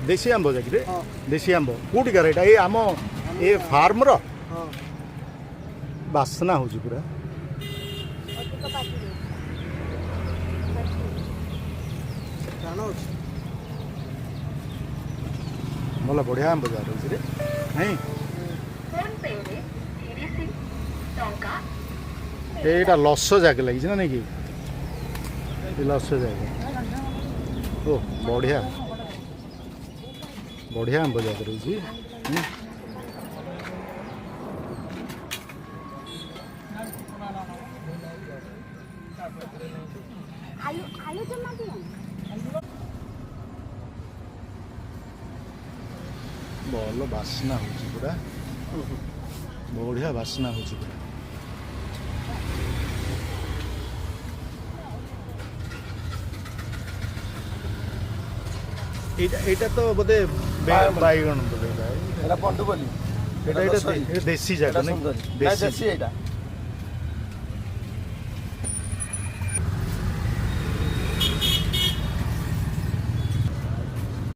देशी आंब जाकि देशी आंब कोटी कार ये आम ये फार्म रो बासना हो पूरा भल बढ़िया आंब जा रही रे नहीं एटा लस जाके लगी ना नहीं कि लस जाके ओ बढ़िया बढ़िया आंब जाके रही भल बास्ना हो पूरा बढ़िया बास्ना हो पूरा एटा तो बोधे बैगण बोधे पंडुबली देसी जाक नहीं देसी एटा